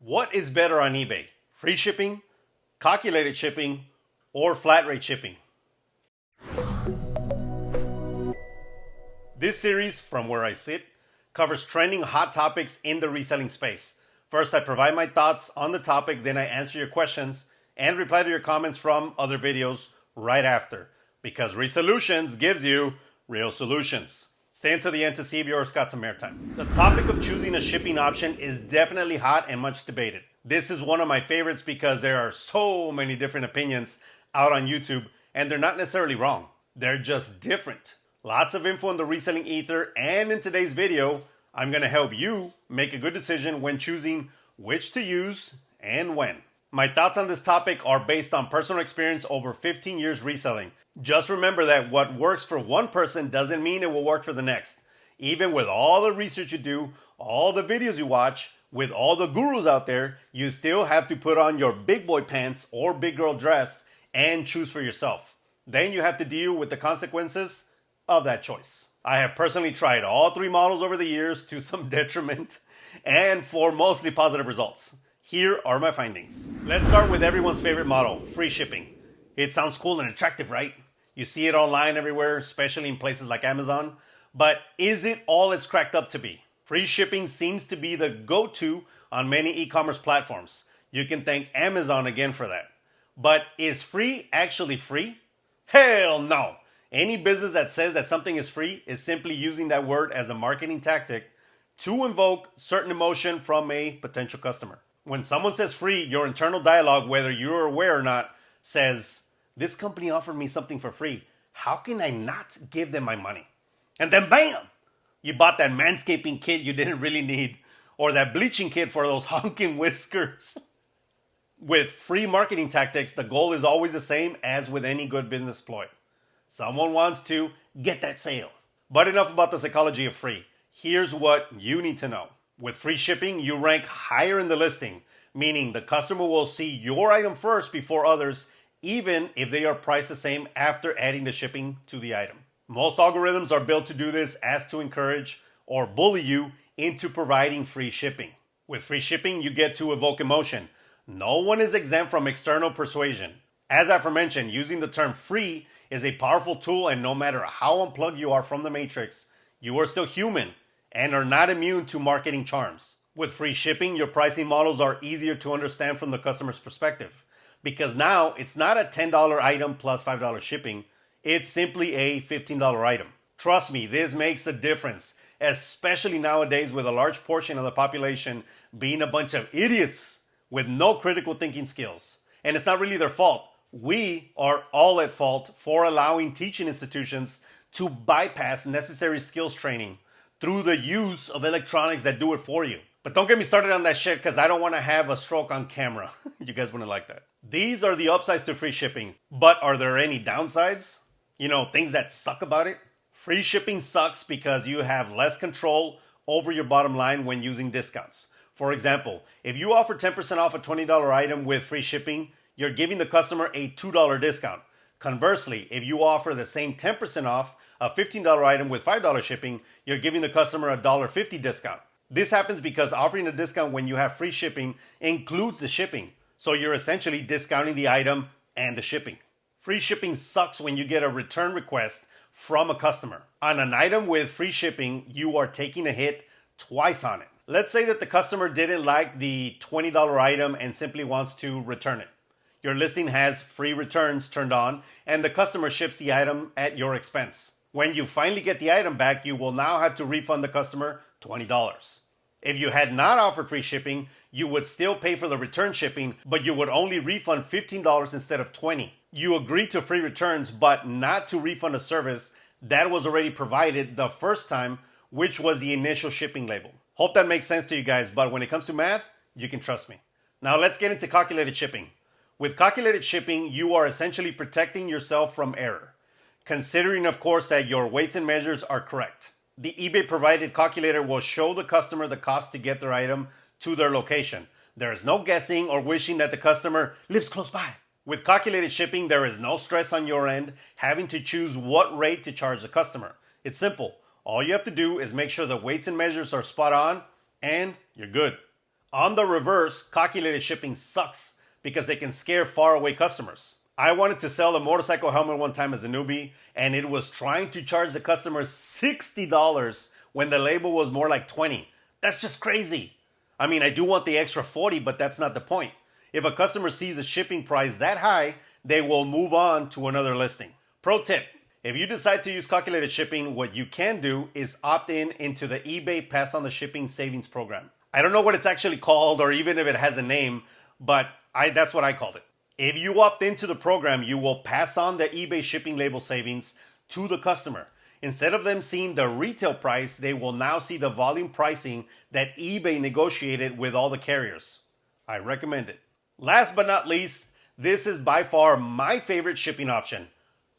What is better on eBay? Free shipping, calculated shipping, or flat rate shipping? This series, From Where I Sit, covers trending hot topics in the reselling space. First, I provide my thoughts on the topic, then I answer your questions and reply to your comments from other videos right after. Because Resolutions gives you real solutions. Stay until the end to see if yours got some airtime. The topic of choosing a shipping option is definitely hot and much debated. This is one of my favorites because there are so many different opinions out on YouTube, and they're not necessarily wrong. They're just different. Lots of info in the reselling ether, and in today's video, I'm going to help you make a good decision when choosing which to use and when. My thoughts on this topic are based on personal experience over 15 years reselling. Just remember that what works for one person doesn't mean it will work for the next. Even with all the research you do, all the videos you watch, with all the gurus out there, you still have to put on your big boy pants or big girl dress and choose for yourself. Then you have to deal with the consequences of that choice. I have personally tried all three models over the years to some detriment and for mostly positive results. Here are my findings. Let's start with everyone's favorite model, free shipping. It sounds cool and attractive, right? You see it online everywhere, especially in places like Amazon. But is it all it's cracked up to be? Free shipping seems to be the go-to on many e-commerce platforms. You can thank Amazon again for that. But is free actually free? Hell no! Any business that says that something is free is simply using that word as a marketing tactic to invoke certain emotion from a potential customer. When someone says free, your internal dialogue, whether you're aware or not, says, this company offered me something for free. How can I not give them my money? And then bam! You bought that manscaping kit you didn't really need, or that bleaching kit for those honking whiskers. With free marketing tactics, the goal is always the same as with any good business ploy. Someone wants to get that sale. But enough about the psychology of free. Here's what you need to know. With free shipping, you rank higher in the listing, meaning the customer will see your item first before others, even if they are priced the same after adding the shipping to the item. Most algorithms are built to do this as to encourage or bully you into providing free shipping. With free shipping, you get to evoke emotion. No one is exempt from external persuasion. As aforementioned, using the term free is a powerful tool, and no matter how unplugged you are from the matrix, you are still human and are not immune to marketing charms. With free shipping, your pricing models are easier to understand from the customer's perspective, because now it's not a $10 item plus $5 shipping. It's simply a $15 item. Trust me, this makes a difference, especially nowadays with a large portion of the population being a bunch of idiots with no critical thinking skills. And it's not really their fault. We are all at fault for allowing teaching institutions to bypass necessary skills training through the use of electronics that do it for you. But don't get me started on that shit, because I don't want to have a stroke on camera. You guys wouldn't like that. These are the upsides to free shipping. But are there any downsides? You know, things that suck about it? Free shipping sucks because you have less control over your bottom line when using discounts. For example, if you offer 10% off a $20 item with free shipping, you're giving the customer a $2 discount. Conversely, if you offer the same 10% off a $15 item with $5 shipping, you're giving the customer a $1.50 discount. This happens because offering a discount when you have free shipping includes the shipping. So you're essentially discounting the item and the shipping. Free shipping sucks when you get a return request from a customer. On an item with free shipping, you are taking a hit twice on it. Let's say that the customer didn't like the $20 item and simply wants to return it. Your listing has free returns turned on, and the customer ships the item at your expense. When you finally get the item back, you will now have to refund the customer $20. If you had not offered free shipping, you would still pay for the return shipping, but you would only refund $15 instead of $20. You agreed to free returns, but not to refund a service that was already provided the first time, which was the initial shipping label. Hope that makes sense to you guys, but when it comes to math, you can trust me. Now let's get into calculated shipping. With calculated shipping, you are essentially protecting yourself from error, considering, of course, that your weights and measures are correct. The eBay provided calculator will show the customer the cost to get their item to their location. There is no guessing or wishing that the customer lives close by. With calculated shipping, there is no stress on your end having to choose what rate to charge the customer. It's simple. All you have to do is make sure the weights and measures are spot on, and you're good. On the reverse, calculated shipping sucks because it can scare faraway customers. I wanted to sell a motorcycle helmet one time as a newbie, and it was trying to charge the customer $60 when the label was more like $20. That's just crazy. I mean, I do want the extra $40, but that's not the point. If a customer sees a shipping price that high, they will move on to another listing. Pro tip, if you decide to use calculated shipping, what you can do is opt into the eBay Pass on the Shipping Savings Program. I don't know what it's actually called or even if it has a name, but that's what I called it. If you opt into the program, you will pass on the eBay shipping label savings to the customer. Instead of them seeing the retail price, they will now see the volume pricing that eBay negotiated with all the carriers. I recommend it. Last but not least, this is by far my favorite shipping option,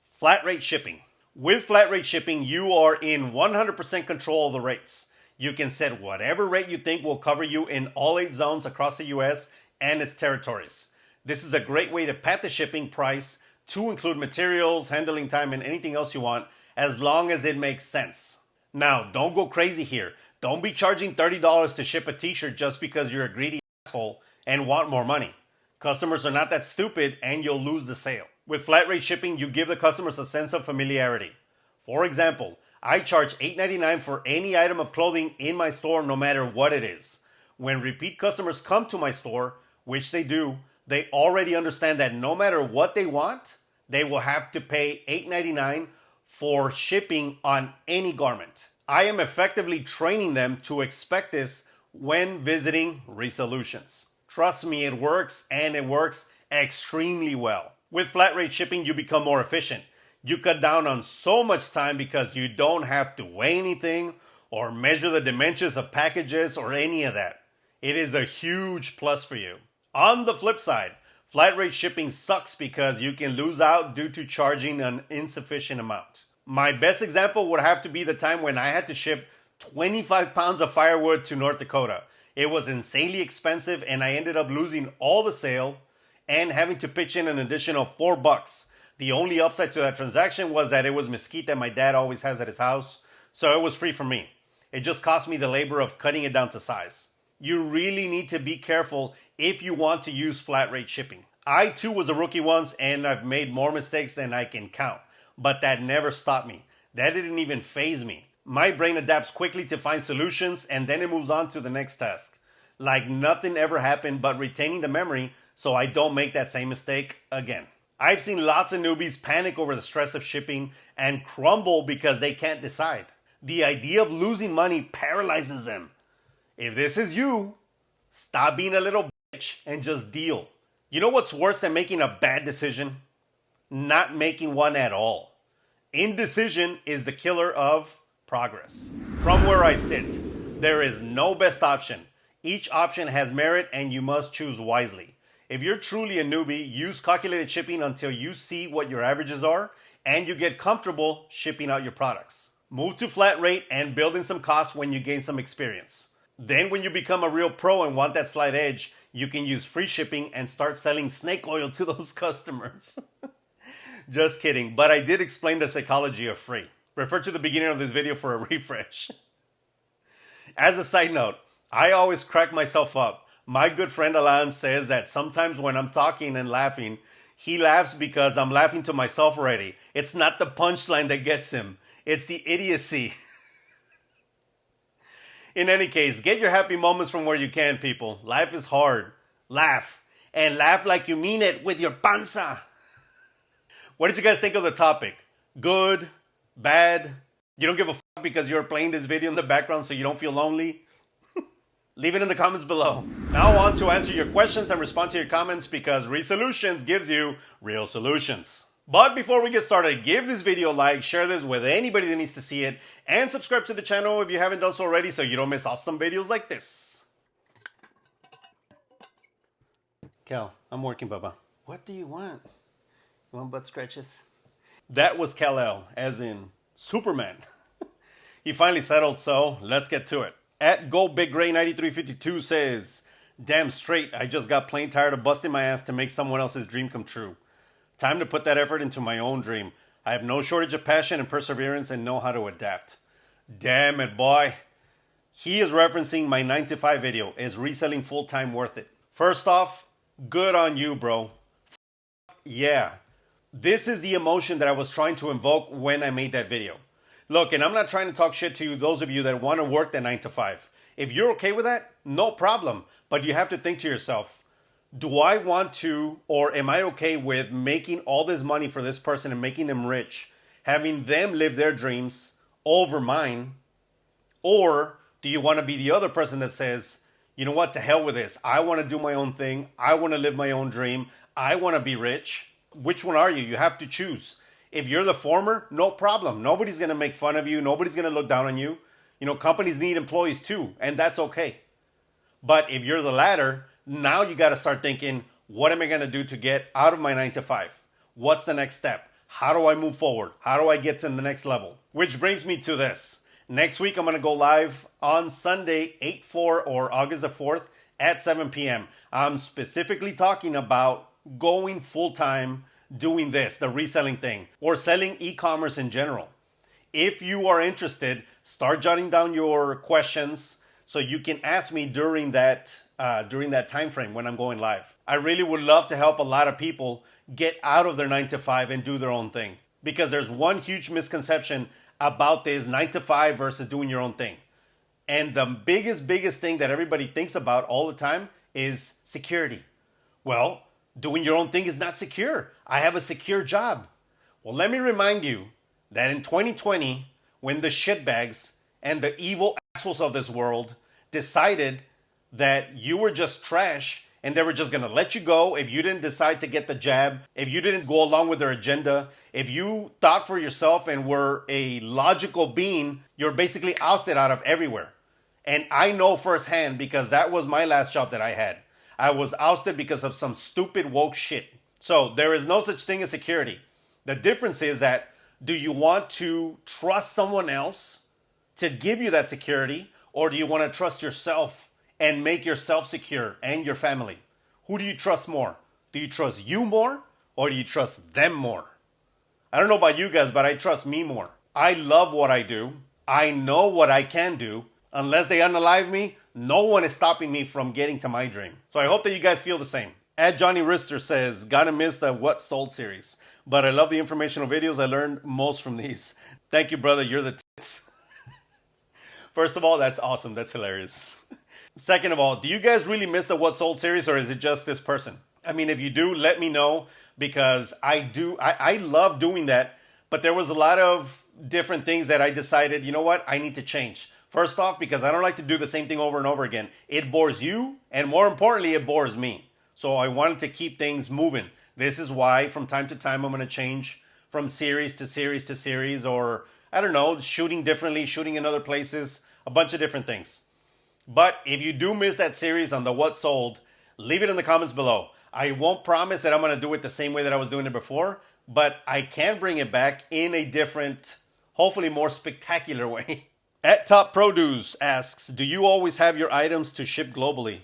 flat rate shipping. With flat rate shipping, you are in 100% control of the rates. You can set whatever rate you think will cover you in all 8 zones across the US and its territories. This is a great way to pad the shipping price to include materials, handling time, and anything else you want, as long as it makes sense. Now, don't go crazy here. Don't be charging $30 to ship a t-shirt just because you're a greedy asshole and want more money. Customers are not that stupid and you'll lose the sale. With flat rate shipping, you give the customers a sense of familiarity. For example, I charge $8.99 for any item of clothing in my store no matter what it is. When repeat customers come to my store, which they do, they already understand that no matter what they want, they will have to pay $8.99 for shipping on any garment. I am effectively training them to expect this when visiting Resolutions. Trust me, it works, and it works extremely well. With flat rate shipping, you become more efficient. You cut down on so much time because you don't have to weigh anything or measure the dimensions of packages or any of that. It is a huge plus for you. On the flip side, flat rate shipping sucks because you can lose out due to charging an insufficient amount. My best example would have to be the time when I had to ship 25 pounds of firewood to North Dakota. It was insanely expensive and I ended up losing all the sale and having to pitch in an additional $4. The only upside to that transaction was that it was mesquite that my dad always has at his house, so it was free for me. It just cost me the labor of cutting it down to size. You really need to be careful if you want to use flat rate shipping. I too was a rookie once and I've made more mistakes than I can count, but that never stopped me. That didn't even faze me. My brain adapts quickly to find solutions and then it moves on to the next task. Like nothing ever happened, but retaining the memory so I don't make that same mistake again. I've seen lots of newbies panic over the stress of shipping and crumble because they can't decide. The idea of losing money paralyzes them. If this is you, stop being a little bitch and just deal. You know what's worse than making a bad decision? Not making one at all. Indecision is the killer of progress. From where I sit, there is no best option. Each option has merit and you must choose wisely. If you're truly a newbie, use calculated shipping until you see what your averages are and you get comfortable shipping out your products. Move to flat rate and build in some costs when you gain some experience. Then when you become a real pro and want that slight edge, you can use free shipping and start selling snake oil to those customers. Just kidding, but I did explain the psychology of free. Refer to the beginning of this video for a refresh. As a side note, I always crack myself up. My good friend Alan says that sometimes when I'm talking and laughing, he laughs because I'm laughing to myself already. It's not the punchline that gets him. It's the idiocy. In any case, get your happy moments from where you can, people. Life is hard. Laugh. And laugh like you mean it with your panza. What did you guys think of the topic? Good? Bad? You don't give a fuck because you're playing this video in the background so you don't feel lonely? Leave it in the comments below. Now on to answer your questions and respond to your comments because Resolutions gives you real solutions. But before we get started, give this video a like, share this with anybody that needs to see it, and subscribe to the channel if you haven't done so already so you don't miss awesome videos like this. Cal, I'm working, Baba. What do you want? You want butt scratches? That was Kal-El, as in Superman. He finally settled, so let's get to it. At GoBigGray9352 says, damn straight, I just got plain tired of busting my ass to make someone else's dream come true. Time to put that effort into my own dream. I have no shortage of passion and perseverance and know how to adapt. Damn it, boy. He is referencing my 9 to 5 video. Is reselling full time worth it? First off, good on you, bro. Yeah. This is the emotion that I was trying to invoke when I made that video. Look, and I'm not trying to talk shit to you, those of you that want to work the 9 to 5. If you're okay with that, no problem. But you have to think to yourself, do I want to, or am I okay with making all this money for this person and making them rich, having them live their dreams over mine? Or do you want to be the other person that says, you know what, to hell with this. I want to do my own thing. I want to live my own dream. I want to be rich. Which one are you? You have to choose. If you're the former, no problem. Nobody's going to make fun of you. Nobody's going to look down on you. You know, companies need employees too, and that's okay. But if you're the latter, now you got to start thinking, what am I going to do to get out of my 9 to 5? What's the next step? How do I move forward? How do I get to the next level? Which brings me to this. Next week, I'm going to go live on Sunday, 8/4 or August the 4th at 7 p.m. I'm specifically talking about going full-time doing this, the reselling thing, or selling e-commerce in general. If you are interested, start jotting down your questions so you can ask me during that time frame when I'm going live. I really would love to help a lot of people get out of their 9 to 5 and do their own thing. Because there's one huge misconception about this 9 to 5 versus doing your own thing. And the biggest thing that everybody thinks about all the time is security. Well, doing your own thing is not secure. I have a secure job. Well, let me remind you that in 2020, when the shitbags and the evil assholes of this world decided that you were just trash and they were just going to let you go if you didn't decide to get the jab, if you didn't go along with their agenda, if you thought for yourself and were a logical being, you're basically ousted out of everywhere. And I know firsthand because that was my last job that I had. I was ousted because of some stupid woke shit. So there is no such thing as security. The difference is that, do you want to trust someone else to give you that security, or do you want to trust yourself and make yourself secure and your family? Who do you trust more? Do you trust you more, or do you trust them more? I don't know about you guys, but I trust me more. I love what I do. I know what I can do. Unless they unalive me, no one is stopping me from getting to my dream. So I hope that you guys feel the same. At Johnny Rister says, gotta miss the What Sold series. But I love the informational videos. I learned most from these. Thank you, brother. You're the tits. First of all, that's awesome. That's hilarious. Second of all, do you guys really miss the What Sold series, or is it just this person? I mean, if you do, let me know, because I love doing that. But there was a lot of different things that I decided, you know what, I need to change. First off, because I don't like to do the same thing over and over again. It bores you, and more importantly, it bores me. So I wanted to keep things moving. This is why from time to time I'm going to change from series to series to series, or I don't know, shooting differently, shooting in other places, a bunch of different things. But if you do miss that series on the What Sold, leave it in the comments below. I won't promise that I'm going to do it the same way that I was doing it before, but I can bring it back in a different, hopefully more spectacular way. At Top Produce asks, do you always have your items to ship globally?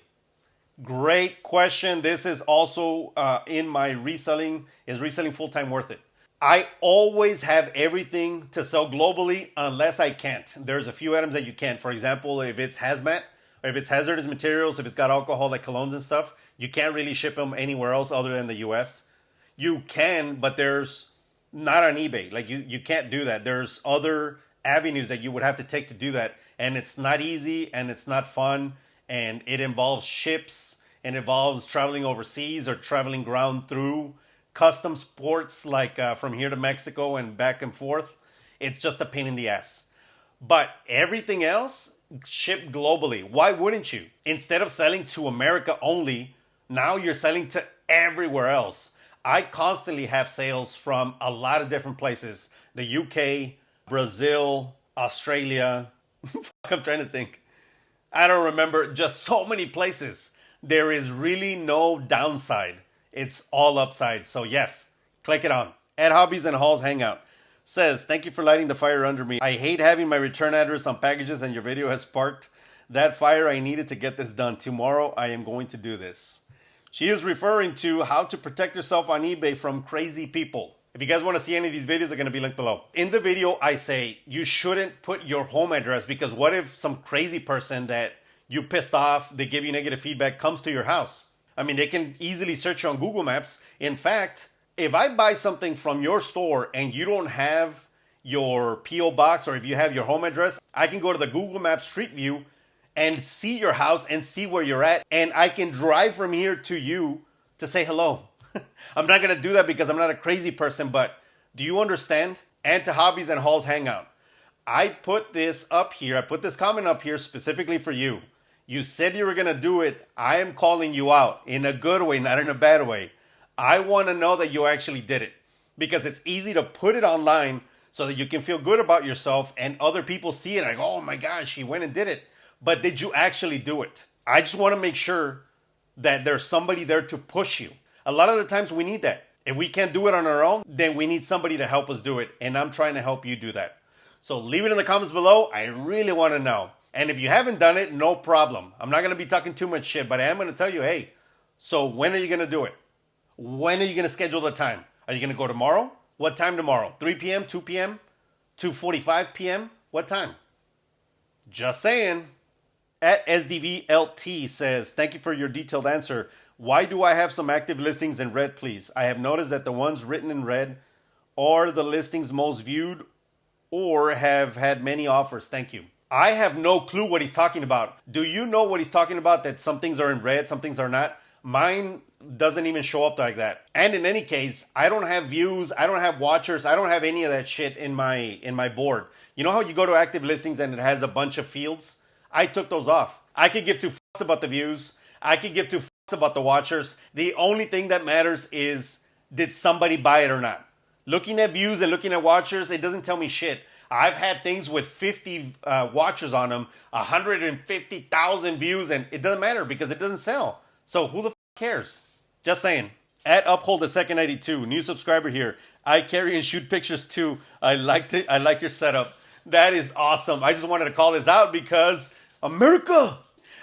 Great question. This is also in my reselling. Is reselling full-time worth it? I always have everything to sell globally unless I can't. There's a few items that you can't. For example, if it's hazmat, or if it's hazardous materials, if it's got alcohol like colognes and stuff, you can't really ship them anywhere else other than the US. You can, but there's not on eBay. Like you can't do that. There's other avenues that you would have to take to do that, and it's not easy and it's not fun, and it involves ships, and involves traveling overseas or traveling ground through customs ports like from here to Mexico and back and forth. It's just a pain in the ass. But everything else, ship globally. Why wouldn't you? Instead of selling to America only, now you're selling to everywhere else. I constantly have sales from a lot of different places. The UK, Brazil, Australia. I'm trying to think. I don't remember. Just so many places. There is really no downside. It's all upside. So yes, click it on. At Hobbies and Hauls Hangout says, thank you for lighting the fire under me. I hate having my return address on packages, and your video has sparked that fire. I needed to get this done. Tomorrow I am going to do this. She is referring to how to protect yourself on eBay from crazy people. If you guys want to see any of these videos, they're going to be linked below. In the video, I say you shouldn't put your home address because what if some crazy person that you pissed off, they give you negative feedback, comes to your house? I mean, they can easily search you on Google Maps. In fact, if I buy something from your store and you don't have your P.O. box or if you have your home address, I can go to the Google Maps Street View and see your house and see where you're at. And I can drive from here to you to say hello. I'm not going to do that because I'm not a crazy person, but do you understand? And to Hobbies and Hauls Hangout. I put this up here. I put this comment up here specifically for you. You said you were going to do it. I am calling you out in a good way, not in a bad way. I want to know that you actually did it because it's easy to put it online so that you can feel good about yourself and other people see it like, oh my gosh, he went and did it. But did you actually do it? I just want to make sure that there's somebody there to push you. A lot of the times we need that. If we can't do it on our own, then we need somebody to help us do it. And I'm trying to help you do that. So leave it in the comments below. I really want to know. And if you haven't done it, no problem. I'm not going to be talking too much shit, but I am going to tell you, hey, so when are you going to do it? When are you going to schedule the time? Are you going to go tomorrow? What time tomorrow? 3 p.m., 2 p.m., 2:45 p.m.? What time? Just saying. At SDVLT says, thank you for your detailed answer. Why do I have some active listings in red, please? I have noticed that the ones written in red are the listings most viewed or have had many offers. Thank you. I have no clue what he's talking about. Do you know what he's talking about? That some things are in red, some things are not? Mine doesn't even show up like that. And in any case, I don't have views, I don't have watchers, I don't have any of that shit in my board. You know how you go to active listings and it has a bunch of fields? I took those off. I could give two fucks about the views. I could give two fucks about the watchers. The only thing that matters is, did somebody buy it or not? Looking at views and looking at watchers, it doesn't tell me shit. I've had things with 50 watchers on them, 150,000 views, and it doesn't matter because it doesn't sell. So who the cares? Just saying. At Uphold the Second 92, new subscriber here. I carry and shoot pictures too. I liked it. I like your setup. That is awesome. I just wanted to call this out because America.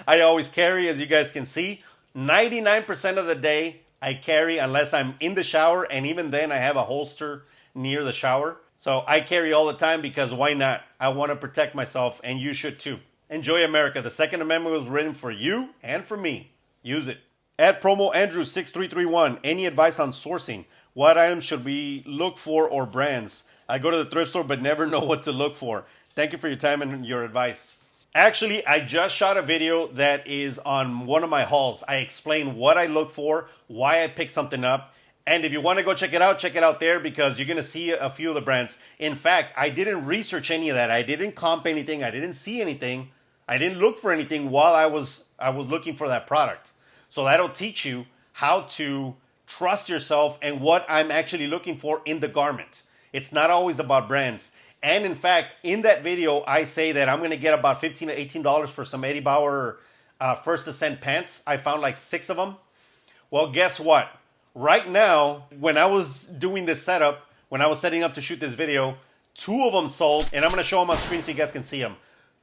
I always carry, as you guys can see. 99% of the day I carry unless I'm in the shower, and even then I have a holster near the shower. So I carry all the time because why not? I want to protect myself and you should too. Enjoy America. The Second Amendment was written for you and for me. Use it. At Promo Andrew 6331, any advice on sourcing? What items should we look for or brands? I go to the thrift store but never know what to look for. Thank you for your time and your advice. Actually, I just shot a video that is on one of my hauls. I explain what I look for, why I pick something up. And if you want to go check it out there because you're going to see a few of the brands. In fact, I didn't research any of that. I didn't comp anything. I didn't see anything. I didn't look for anything while I was looking for that product. So that'll teach you how to trust yourself and what I'm actually looking for in the garment. It's not always about brands. And in fact, in that video, I say that I'm going to get about $15 to $18 for some Eddie Bauer First Ascent pants. I found like 6 of them. Well, guess what? Right now, when I was doing this setup, when I was setting up to shoot this video, 2 of them sold. And I'm going to show them on screen so you guys can see them.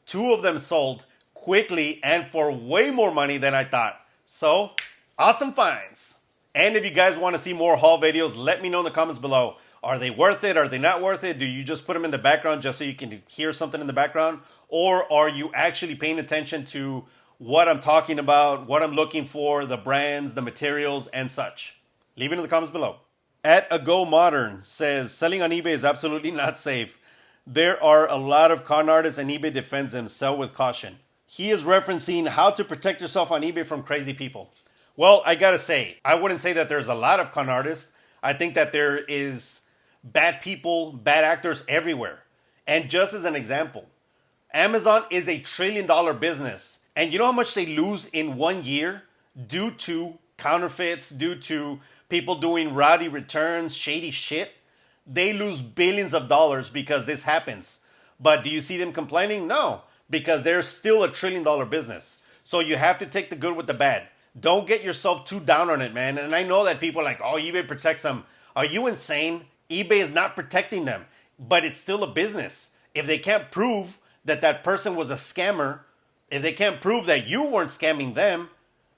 2 of them sold quickly and for way more money than I thought. So, awesome finds. And if you guys want to see more haul videos, let me know in the comments below. Are they worth it? Are they not worth it? Do you just put them in the background just so you can hear something in the background? Or are you actually paying attention to what I'm talking about, what I'm looking for, the brands, the materials, and such? Leave it in the comments below. At A Go Modern says, selling on eBay is absolutely not safe. There are a lot of con artists and eBay defends them. Sell with caution. He is referencing how to protect yourself on eBay from crazy people. Well, I gotta say, I wouldn't say that there's a lot of con artists. I think that there is bad people, bad actors everywhere. And just as an example, Amazon is a $1 trillion business. And you know how much they lose in 1 year due to counterfeits, due to people doing rowdy returns, shady shit? They lose billions of dollars because this happens. But do you see them complaining? No, because they're still a $1 trillion business. So you have to take the good with the bad. Don't get yourself too down on it, man. And I know that people are like, oh, eBay protects them. Are you insane? eBay is not protecting them, but it's still a business. If they can't prove that that person was a scammer, if they can't prove that you weren't scamming them,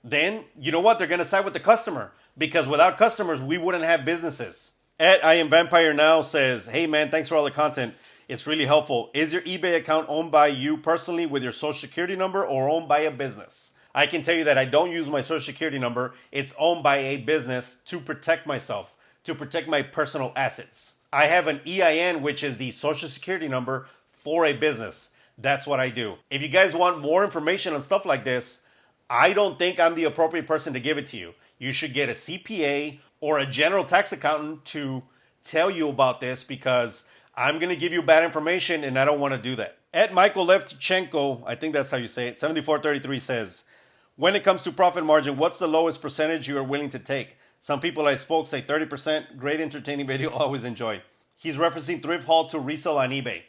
then you know what? They're going to side with the customer, because without customers, we wouldn't have businesses. At I Am Vampire Now says, hey man, thanks for all the content. It's really helpful. Is your eBay account owned by you personally with your social security number or owned by a business? I can tell you that I don't use my social security number. It's owned by a business to protect myself, to protect my personal assets. I have an EIN, which is the social security number for a business. That's what I do. If you guys want more information on stuff like this, I don't think I'm the appropriate person to give it to you. You should get a CPA or a general tax accountant to tell you about this, because I'm going to give you bad information and I don't want to do that. At Michael Levchenko, I think that's how you say it, 7433 says, when it comes to profit margin, what's the lowest percentage you are willing to take? Some people I spoke say 30%. Great entertaining video, always enjoy. He's referencing Thrift Haul to Resell on eBay.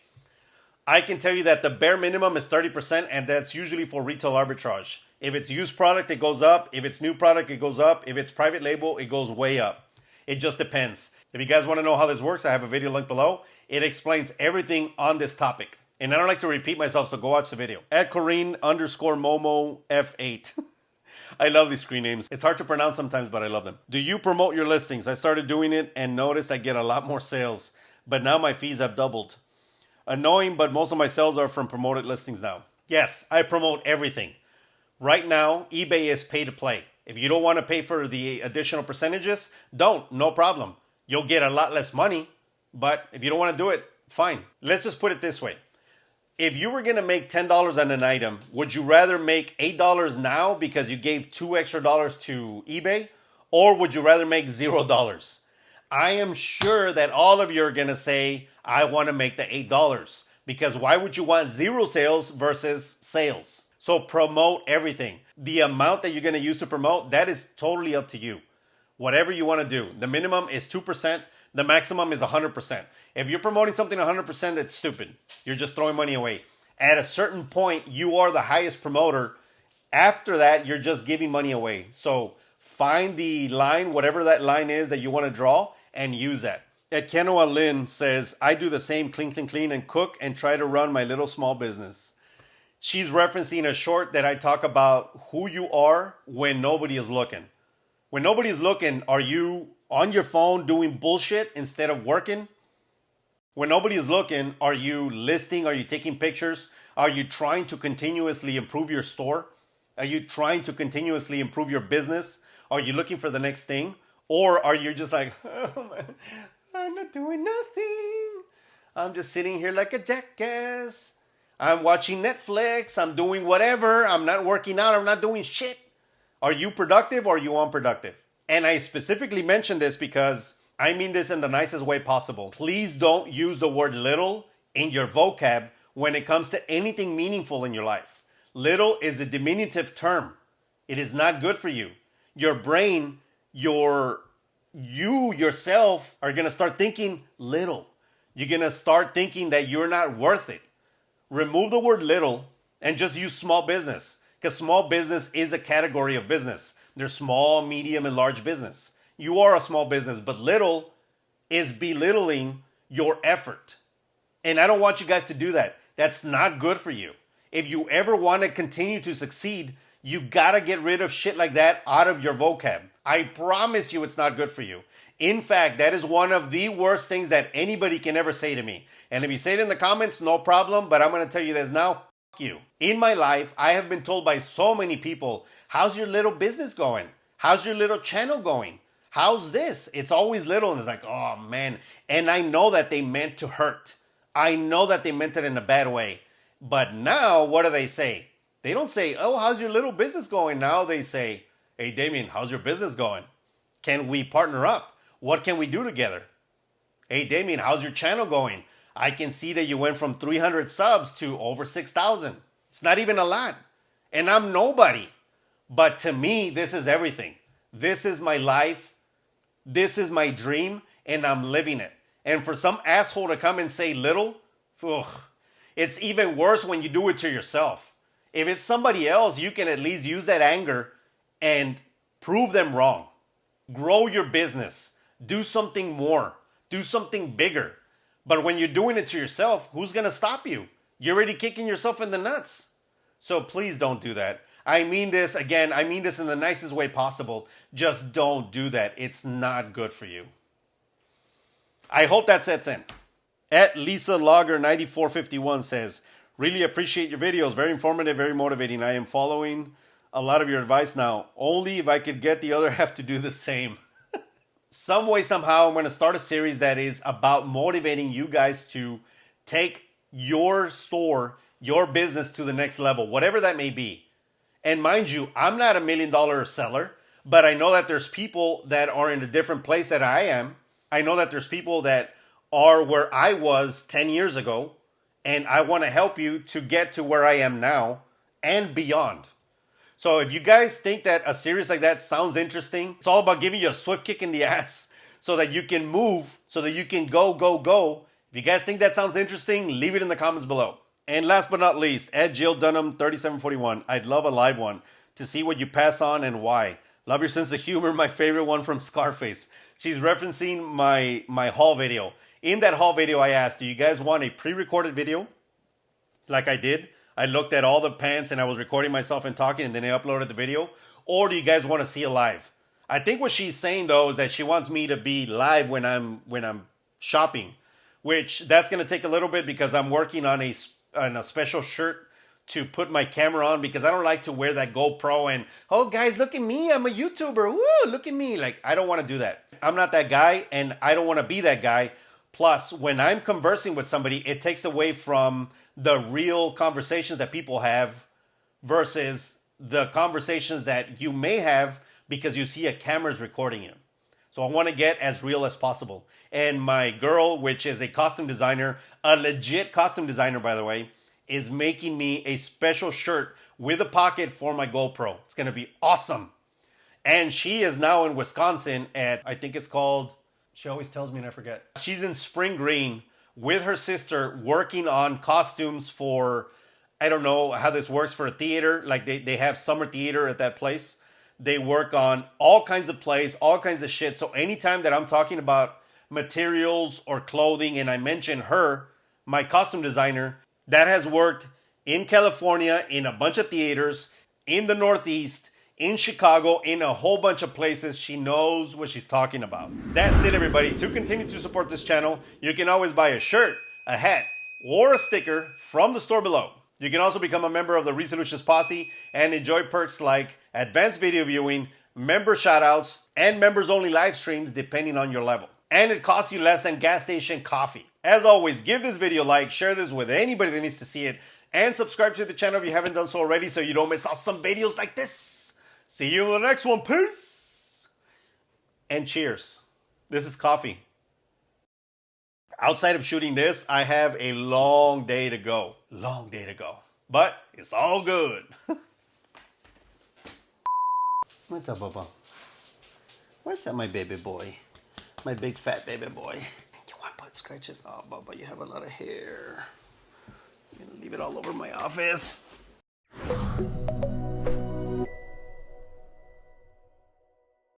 I can tell you that the bare minimum is 30%, and that's usually for retail arbitrage. If it's used product, it goes up. If it's new product, it goes up. If it's private label, it goes way up. It just depends. If you guys want to know how this works, I have a video linked below. It explains everything on this topic. And I don't like to repeat myself, so go watch the video. At Corrine_Momo F8. I love these screen names. It's hard to pronounce sometimes, but I love them. Do you promote your listings? I started doing it and noticed I get a lot more sales, but now my fees have doubled. Annoying, but most of my sales are from promoted listings now. Yes, I promote everything. Right now, eBay is pay to play. If you don't want to pay for the additional percentages, don't. No problem. You'll get a lot less money, but if you don't want to do it, fine. Let's just put it this way. If you were going to make $10 on an item, would you rather make $8 now because you gave $2 extra to eBay? Or would you rather make $0? I am sure that all of you are going to say, I want to make the $8. Because why would you want zero sales versus sales? So promote everything. The amount that you're going to use to promote, that is totally up to you. Whatever you want to do. The minimum is 2%. The maximum is 100%. If you're promoting something 100%, that's stupid. You're just throwing money away. At a certain point, you are the highest promoter. After that, you're just giving money away. So find the line, whatever that line is that you want to draw, and use that. At Kenoa Lynn says, I do the same clean, and cook and try to run my little small business. She's referencing a short that I talk about who you are when nobody is looking. When nobody is looking, are you on your phone doing bullshit instead of working? When nobody is looking, are you listing? Are you taking pictures? Are you trying to continuously improve your store? Are you trying to continuously improve your business? Are you looking for the next thing? Or are you just like, oh man, I'm not doing nothing. I'm just sitting here like a jackass. I'm watching Netflix. I'm doing whatever. I'm not working out. I'm not doing shit. Are you productive or are you unproductive? And I specifically mention this because I mean this in the nicest way possible. Please don't use the word little in your vocab when it comes to anything meaningful in your life. Little is a diminutive term. It is not good for you. Your brain, you yourself are going to start thinking little. You're going to start thinking that you're not worth it. Remove the word little and just use small business, because small business is a category of business. There's small, medium, and large business. You are a small business, but little is belittling your effort. And I don't want you guys to do that. That's not good for you. If you ever want to continue to succeed, you got to get rid of shit like that out of your vocab. I promise you it's not good for you. In fact, that is one of the worst things that anybody can ever say to me. And if you say it in the comments, no problem, but I'm going to tell you this now, f*** you. In my life, I have been told by so many people, how's your little business going? How's your little channel going? How's this? It's always little, and it's like, oh man. And I know that they meant to hurt. I know that they meant it in a bad way. But now, what do they say? They don't say, oh, how's your little business going? Now they say, hey, Damien, how's your business going? Can we partner up? What can we do together? Hey, Damien, how's your channel going? I can see that you went from 300 subs to over 6,000. It's not even a lot. And I'm nobody. But to me, this is everything. This is my life. This is my dream. And I'm living it. And for some asshole to come and say little, ugh, it's even worse when you do it to yourself. If it's somebody else, you can at least use that anger and prove them wrong. Grow your business. Do something more. Do something bigger. But when you're doing it to yourself, who's going to stop you? You're already kicking yourself in the nuts. So please don't do that. I mean this, again, I mean this in the nicest way possible. Just don't do that. It's not good for you. I hope that sets in. At Lisa Logger 9451 says, really appreciate your videos. Very informative, very motivating. I am following a lot of your advice now. Only if I could get the other half to do the same. Some way, somehow, I'm going to start a series that is about motivating you guys to take your store, your business to the next level, whatever that may be. And mind you, I'm not $1 million seller, but I know that there's people that are in a different place that I am. I know that there's people that are where I was 10 years ago, and I want to help you to get to where I am now and beyond. So if you guys think that a series like that sounds interesting, it's all about giving you a swift kick in the ass so that you can move, so that you can go, go, go. If you guys think that sounds interesting, leave it in the comments below. And last but not least, at Jill Dunham 3741, I'd love a live one to see what you pass on and why. Love your sense of humor. My favorite one from Scarface. She's referencing my haul video. In that haul video, I asked, do you guys want a pre-recorded video like I did? I looked at all the pants and I was recording myself and talking, and then I uploaded the video. Or do you guys want to see it live? I think what she's saying though is that she wants me to be live when I'm shopping, which that's going to take a little bit because I'm working on a special shirt to put my camera on, because I don't like to wear that GoPro and, oh guys, look at me, I'm a YouTuber, woo, look at me. Like, I don't want to do that. I'm not that guy, and I don't want to be that guy. Plus, when I'm conversing with somebody, it takes away from the real conversations that people have versus the conversations that you may have because you see a camera's recording you. So I want to get as real as possible. And my girl, which is a costume designer, a legit costume designer, by the way, is making me a special shirt with a pocket for my GoPro. It's going to be awesome. And she is now in Wisconsin at, I think it's called, she always tells me and I forget. She's in Spring Green with her sister working on costumes for, I don't know how this works for a theater. Like they have summer theater at that place. They work on all kinds of plays, all kinds of shit. So anytime that I'm talking about materials or clothing and I mention her, my costume designer, that has worked in California, in a bunch of theaters, in the Northeast, in Chicago, in a whole bunch of places. She knows what she's talking about. That's it, everybody. To continue to support this channel, you can always buy a shirt, a hat, or a sticker from the store below. You can also become a member of the Resolutions Posse and enjoy perks like advanced video viewing, member shoutouts, and members-only live streams depending on your level. And it costs you less than gas station coffee. As always, give this video a like, share this with anybody that needs to see it, and subscribe to the channel if you haven't done so already so you don't miss out some videos like this. See you in the next one. Peace. And cheers. This is coffee. Outside of shooting this, I have a long day to go. Long day to go. But it's all good. What's up, Bubba? What's up, my baby boy? My big fat baby boy. You want butt scratches? Oh, Bubba, you have a lot of hair. I'm gonna leave it all over my office.